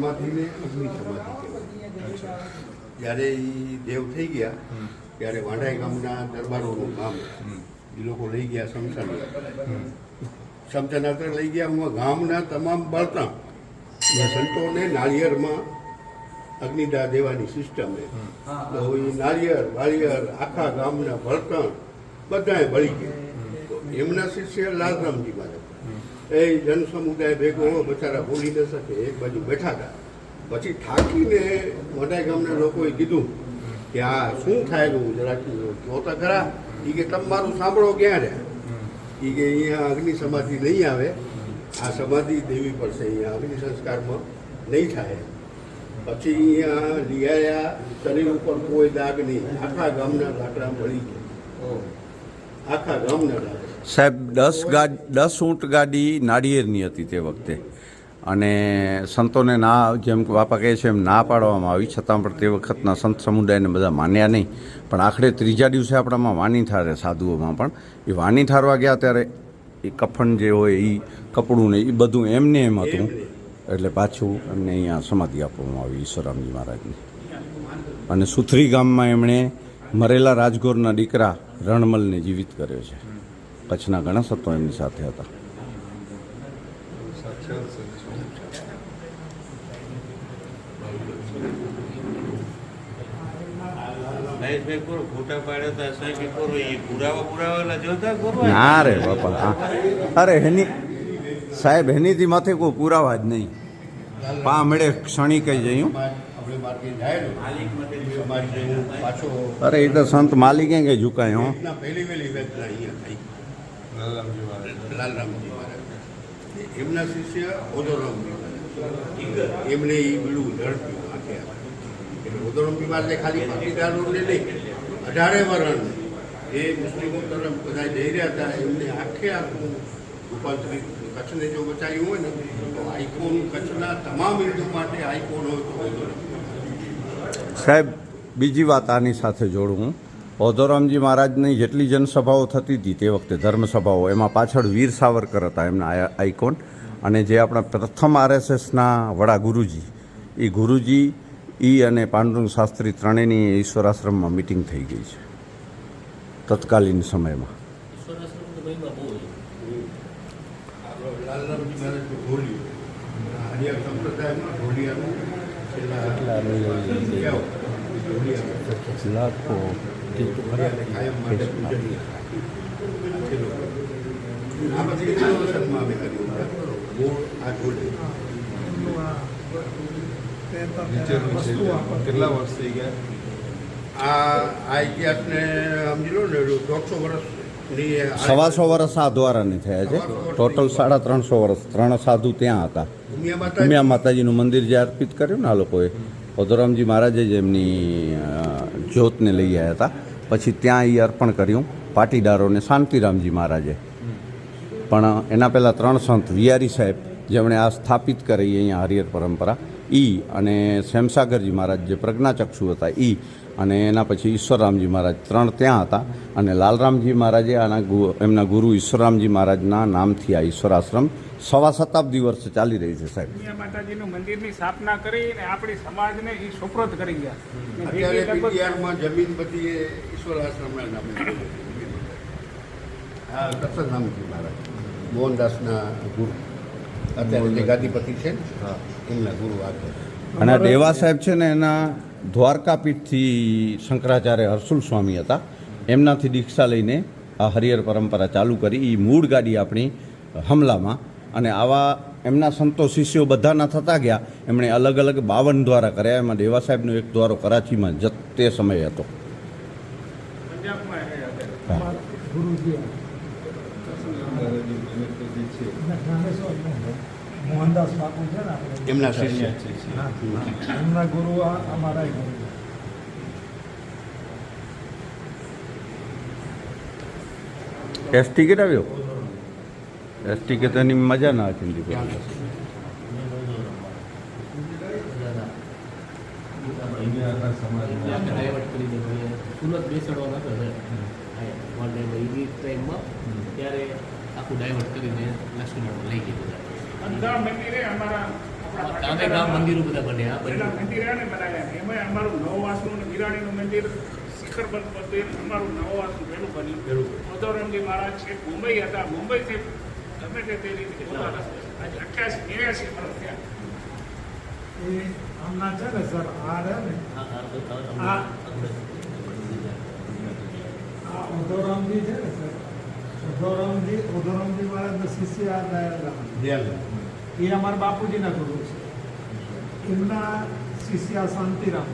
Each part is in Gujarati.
સમાધિને અગ્નિ સમાધિ કહેવાય. જ્યારે એ દેવ થઈ ગયા ત્યારે વાંઢાઈ ગામના દરબારોનું ગામ એ લોકો લઈ ગયા શમશાનાત્ર લઈ ગયા. હું ગામના તમામ બળતણ સંતોને નાળિયેરમાં અગ્નિદાહ દેવાની સિસ્ટમ છે. તો એ નાળિયેર વાળિયેર આખા ગામના બળતણ બધાએ બળી ગયા. તો એમના શિષ્ય લાલરામજી મહારાજ એ જન સમુદાય ભેગો બચારા બોલી ન શકે એક બાજુ બેઠા હતા. પછી થાકીને વડાઈ ગામના લોકોએ કીધું કે આ શું થાય જરાક જોતા ખરા. એ કે તમારું સાંભળો ક્યાં રહ્યા. એ કે અહીંયા અગ્નિ સમાધિ નહીં આવે, આ સમાધિ દેવી પડશે, અહીંયા અગ્નિ સંસ્કારમાં નહીં થાય. પછી અહીંયા લઈ આવ્યા, શરીર ઉપર કોઈ દાગ નહીં, આખા ગામના લાકડા મળી ગયા, આખા ગામના લાકડા. સાહેબ 10 ઊંટ ગાડી નાળિયેરની હતી તે વખતે, અને સંતોને ના, જેમ કે બાપા કહે છે એમ ના પાડવામાં આવી, છતાં પણ તે વખતના સંત સમુદાયને બધા માન્યા નહીં. પણ આખરે ત્રીજા દિવસે આપણામાં વાની ઠારે, સાધુઓમાં પણ એ વાની ઠારવા ગયા ત્યારે એ કફન જે હોય એ કપડું ને એ બધું એમને એમ હતું. એટલે પાછું એમને અહીંયા સમાધિ આપવામાં આવી ઈશ્વરામજી મહારાજની. અને સુથરી ગામમાં એમણે મરેલા રાજગોરના દીકરા રણમલને જીવિત કર્યો છે. કચ્છના ઘણા સંતો એમની સાથે હતા. ના રે બાપા, અરે એની સાહેબ એનીથી માથે કોઈ પુરાવા જ નહીં. પા મળે ક્ષણિક કઈ જયું. અરે એ તો સંત માલિક કઈ ઝુકાય. હો લાલરામજી મહારાજ એમના શિષ્ય ઓદોરામજી મહારાજ એમને એ પેલું ઝડપ્યું આખે. એટલે ઓદોરામજી મહારાજે ખાલી પાટીદારોને નહીં, 18 વરણ એ મુસ્લિમો તરફ બધા જઈ રહ્યા હતા. એમને આખે આખું રૂપાંતરિત કચ્છને જો બચાવ્યું હોય ને તો આઈકોન કચ્છના તમામ હિન્દુ માટે આઈકોન હોય તો ઓદોરામ. સાહેબ બીજી વાત આની સાથે જોડું. ઓધોરામજી મહારાજની જેટલી જનસભાઓ થતી હતી તે વખતે ધર્મસભાઓ, એમાં પાછળ વીર સાવરકર હતા એમના આઇકોન. અને જે આપણા પ્રથમ RSSના વડા ગુરુજી, એ ગુરુજી અને પાંડુરંગ શાસ્ત્રી ત્રણેયની ઈશ્વરાશ્રમમાં મિટિંગ થઈ ગઈ છે તત્કાલીન સમયમાં. લાલરામજી મહારાજ ઢોલિયો હરિયા સંપ્રદાયમાં ઢોલિયાનું લાખો કાયમ માટે આ બધી વર્ષમાં અમે કર્યું આ ઢોલિયો. કેટલા વર્ષ થઈ ગયા આ ઇતિહાસને સમજી લો ને 150 વર્ષ. 125 વર્ષ આ દ્વારાની થયા છે. ટોટલ 350 વર્ષ. 3 સાધુ ત્યાં હતા. ઉમિયા માતાજીનું મંદિર જે અર્પિત કર્યું ને આ લોકોએ, ઓધોરામજી મહારાજે જ એમની જ્યોતને લઈ આવ્યા હતા. પછી ત્યાં એ અર્પણ કર્યું પાટીદારોને શાંતિરામજી મહારાજે. પણ એના પહેલાં 3 સંત વિયારી સાહેબ જેમણે આ સ્થાપિત કરી અહીંયા હરિહર પરંપરા, અને શ્યામસાગરજી મહારાજ જે પ્રજ્ઞાચક્ષુ હતા અને એના પછી ઈશ્વરરામજી મહારાજ 3 ત્યાં હતા. અને લાલરામજી મહારાજે એમના ગુરુ ઈશ્વરરામજી મહારાજના નામથી આ ઈશ્વરાશ્રમ 1.25 શતાબ્દી વર્ષ ચાલી રહી છે. સાહેબ માતાજીનું મંદિરની સ્થાપના કરી અને આપણી સમાજને એ સુપ્રત કરી ગયા. અત્યારે પીટીઆરમાં જમીન બધી ઈશ્વરાશ્રમના નામે. હા, દત્તરામજી મહારાજ મોહનદાસના ગુરુ, અત્યારે જે ગાદીપતિ છે એમના ગુરુ આગળ. અને દેવા સાહેબ છે ને એના દ્વારકાપીઠથી શંકરાચાર્ય હર્ષુલ સ્વામી હતા, એમનાથી દીક્ષા લઈને આ હરિહર પરંપરા ચાલુ કરી. એ મૂળ ગાડી આપણી હમલામાં. અને આવા એમના સંતો શિષ્યો બધાના થતા ગયા. એમણે અલગ અલગ 52 દ્વારા કર્યા. એમાં દેવા સાહેબનો એક દ્વારો કરાચીમાં તે સમયે હતો. મોહનદાસ બાપુ છે ને એમના શિષ્ય એમના ગુરુ અમારા ગુરુ. એસટી ટિકિટ આવ્યો. એસટી ટિકિટ એની મજા ના હતી. સુરત બેસાડવાનો હતો ટાઈમમાં, ત્યારે આખું ડાયવર્ટ કરીને લક્ષ્મીનારાયણ લઈ ગયું. અંધાર મંદિરે અમારા ગામ મંદિરો બધા બન્યા પેલા મંદિર ને બનાવ્યા એમાં અમારું નવવાસનું અને વિરાણીનું મંદિર શિખરબંધ મંદિર અમારું નવવાસનું પહેલું બન્યું. મધુરામજી મહારાજ છે મુંબઈ હતા, મુંબઈથી ગમે તે રીતે પોતાના આજે 88-82 વર્ષ થયા. એ હમણાં છે ને સર આ રહે ને આ ઉધોરામજી છે ને સર, ઉધોરામજી મહારાજના શિષ્ય આ દયાલરામ. એ અમારા બાપુજીના ગુરુ છે. એમના શિષ્ય શાંતિરામ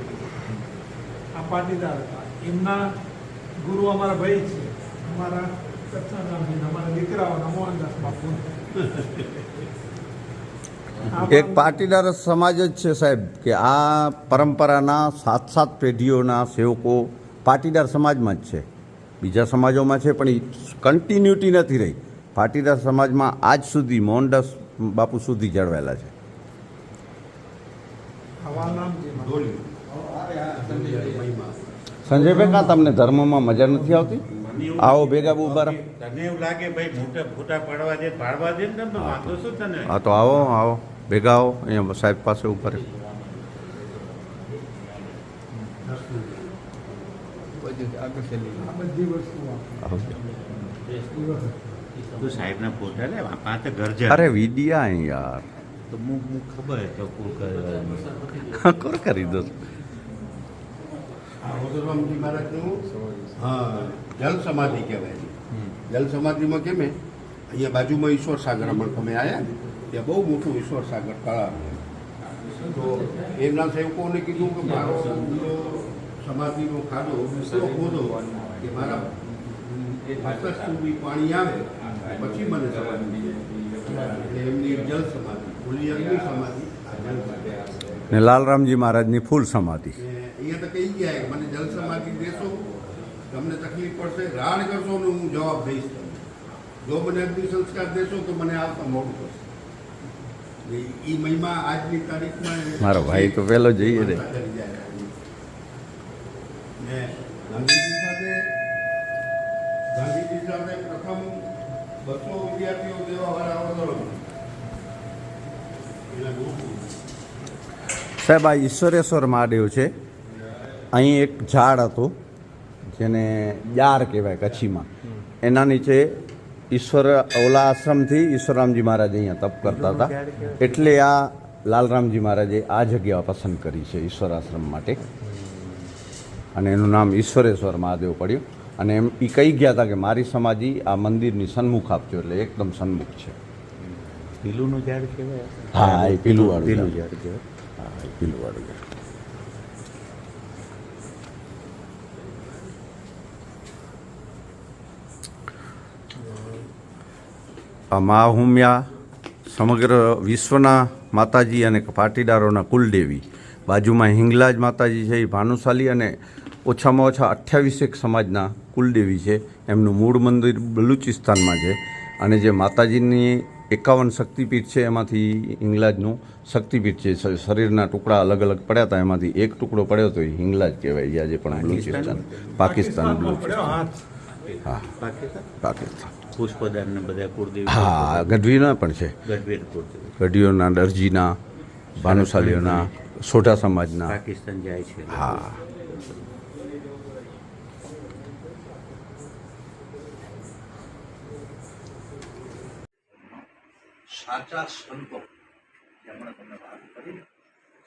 આ પાટીદાર હતા. એમના ગુરુ અમારા ભાઈ છે, અમારા સત્સંગરામજી, અમારા દીકરાઓના મોહનદાસ બાપુ. એક પાટીદાર સમાજ જ છે સાહેબ કે આ પરંપરાના 7 પેઢીઓના સેવકો પાટીદાર સમાજમાં જ છે. બીજા સમાજોમાં છે પણ એ કન્ટિન્યુટી નથી રહી. પાટીદાર સમાજમાં આજ સુધી મોહનદાસ બાપુ સુધી જળવાયેલા છે. સંજયભાઈ, કાં તમને ધર્મમાં મજા નથી આવતી? આવો ભેગા ઉભા રહો. તને એવું લાગે ભાઈ મોટા ફોટા પાડવા દે પાડવા દે ને તમે વાંધો શું તને? હા તો આવો ભેગા આવો અહીંયા સાહેબ પાસે ઉભા રહો. આ બધી વસ્તુઓ તું સાહેબના ફોટા લે પાંચ ઘર જા. અરે વિડિયા યાર તો હું ખબર તો કોણ કરે કોણ કરી દો. આ મધુરામજી મહારાજનું જલ સમાધિ કહેવાય છે. જલ સમાધિમાં કેમે અહીંયા બાજુમાં ઈશ્વર સાગર હમણાં તમે આવ્યા ને ત્યાં બહુ મોટું ઈશ્વર સાગર તળાવ છે. તો એમના સેવકોને કીધું કે મારો સમાધિનો ખાડો એટલો ખોદો કે મારા આટલા સુધી પાણી આવે પછી મને સમાધિ એટલે એમની જલ સમાધિ, ખુલ્લી અગ્નિ સમાધિ, આ જલ સમાધિ. ને લાલરામજી મહારાજની ફૂલ સમાધિ. અહીંયા તો કહી ગયા કે મને જલ સમાધિ દેશો, તમને તકલીફ પડશે, રાડ કરશો ને હું જવાબ દઈશ તમને. જો મને અગ્નિ સંસ્કાર દેશો તો મને આવતા મોડું પડશે. એ મહિમા આજની તારીખમાં મારો ભાઈ તો પહેલો જઈએ રે. ને ગાંધીજી સાથે પ્રથમ 200 વિદ્યાર્થીઓ દેવાવાળા વડોદરા. સાહેબ આ ઈશ્વરેશ્વર મહાદેવ છે. અહીં એક ઝાડ હતું જેને યાર કહેવાય કચ્છીમાં. એના નીચે ઈશ્વર ઓલા આશ્રમથી ઈશ્વરરામજી મહારાજ અહીંયા તપ કરતા હતા. એટલે આ લાલરામજી મહારાજે આ જગ્યા પસંદ કરી છે ઈશ્વર આશ્રમ માટે અને એનું નામ ઈશ્વરેશ્વર મહાદેવ પડ્યું. અને એમ એ કહી ગયા હતા કે મારી સમાધિ આ મંદિરની સન્મુખ આપજો, એટલે એકદમ સન્મુખ છે. પીલુંનું ઝાડ કહેવાય. હા એ પીલુંવાળું પીલું ઝાડ કહેવાય. હા એ પીલુંવાળું ઝાડ. આ મા હુમ્યા સમગ્ર વિશ્વના માતાજી અને પાટીદારોના કુલદેવી. બાજુમાં હિંગલાજ માતાજી છે એ ભાનુશાલી અને ઓછામાં ઓછા 28 સમાજના કુલદેવી છે. એમનું મૂળ મંદિર બલુચિસ્તાનમાં છે અને જે માતાજીની 51 શક્તિપીઠ છે એમાંથી હિંગલાજનું શક્તિપીઠ છે. શરીરના ટુકડા અલગ અલગ પડ્યા હતા, એમાંથી એક ટુકડો પડ્યો તો એ હિંગલાજ કહેવાય. આજે પણ બલુચિસ્તાન, પાકિસ્તાન બલુચિસ્તાન. હા પાકિસ્તાન. પુષ્પદાન ને બધા કુળદેવી. હા ગઢવીના પણ છે. ગઢવીર કુળદેવી. ગઢવીઓના, દરજીના, ભાનુશાલીઓના, સોઢા સમાજના. પાકિસ્તાન જાય છે. હા સાચા સંતો જેમણે તમને વાત કરી,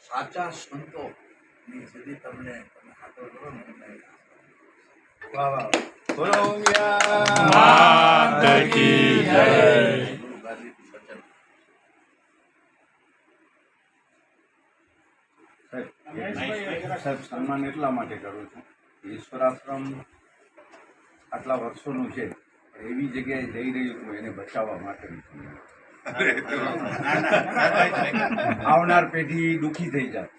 સાચા સંતોની સુધી તમને તમે હાથો કરો ને તમને વાહ વાહ બોલો માત કી જય. સાહેબ સન્માન એટલા માટે કરું છું ઈશ્વર આશ્રમ આટલા વર્ષોનું છે, એવી જગ્યાએ જઈ રહ્યું છું એને બચાવવા માટે. આવનાર પેઢી દુઃખી થઈ જાય,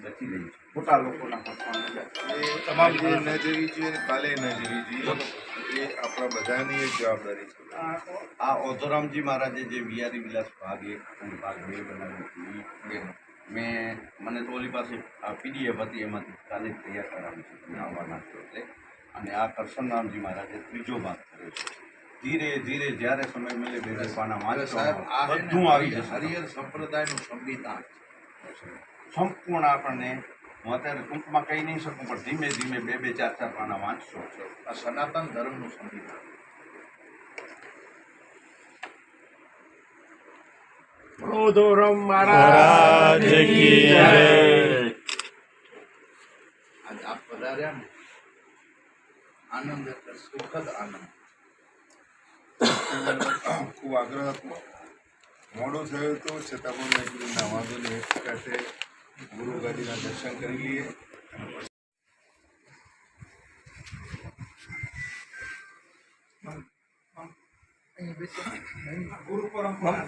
બચી રહી છે ખોટા લોકોના હાથમાં. તમામ જે ન જવી જોઈએ અને કાલે ન જવી જોઈએ એ આપણા બધાની એક જવાબદારી છે. આ ઓધોરામજી મહારાજે જે વિહારી વિલાસ ભાગ 1 અને ભાગ 2 બનાવ્યું હતું, મને તો ઓલી પાસે આ પીડીએફ હતી, એમાંથી કાલે તૈયાર કરાવી છે, તમે આવવાના છો એટલે. અને આ કરશનરામજી મહારાજે 3જો ભાગ કર્યો છે, ધીરે ધીરે જ્યારે સમય મળે બે બે પાના એટલે વાંચો સાહેબ આ છે ને બધું આવી જશે હરિહર સંપ્રદાયનું સંવિધાન સંપૂર્ણ આપણને હું અત્યારે ટૂંકમાં કહી નહીં શકું પણ ધીમે ધીમે બે બે ચાર ચાર પાના વાંચશો આ સનાતન ધર્મનું સંવિધાન. બોધોરામ મહારાજ કી જય. આજ આપ પધાર્યા ને આનંદ એટલે સુખદ આનંદ. ખૂબ આગ્રહ હતો મોડું થયું હતું છતાં પણ મેં કીધું ના વાંધો નહીં એક સાથે ગુરુ ગાદીના દર્શન કરી લઈએ. ગુરુ પરંપરા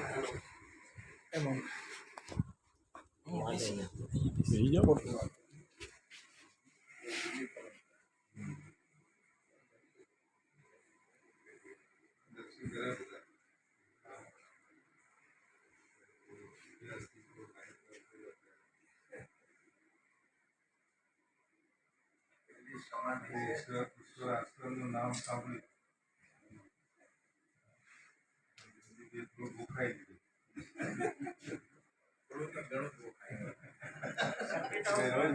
ઈશ્વર આશ્રમનું નામ સાંભળ્યું એટલું ભૂખાઈ રોજ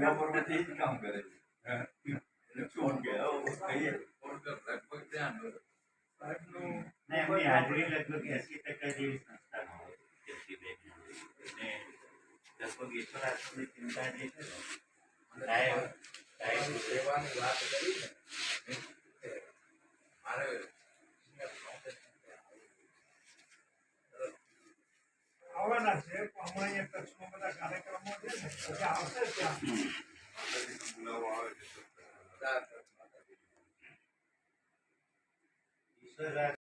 બપોરમાંથી એ જ કામ કરે શું કે લગભગ ત્યાં એમની હાજરી લગભગ 80% જેવી સંસ્થામાં હોય અને લગભગ ઈશ્વર આશ્રમની ચિંતા જે છે ને સાહેબ સેવાની વાત કરી ને મારે આવવાના છે પણ હમણાં અહીંયા કચ્છમાં બધા કાર્યક્રમો છે ને પછી આવશે ત્યાં બોલાવો આવે છે ઈશ્વર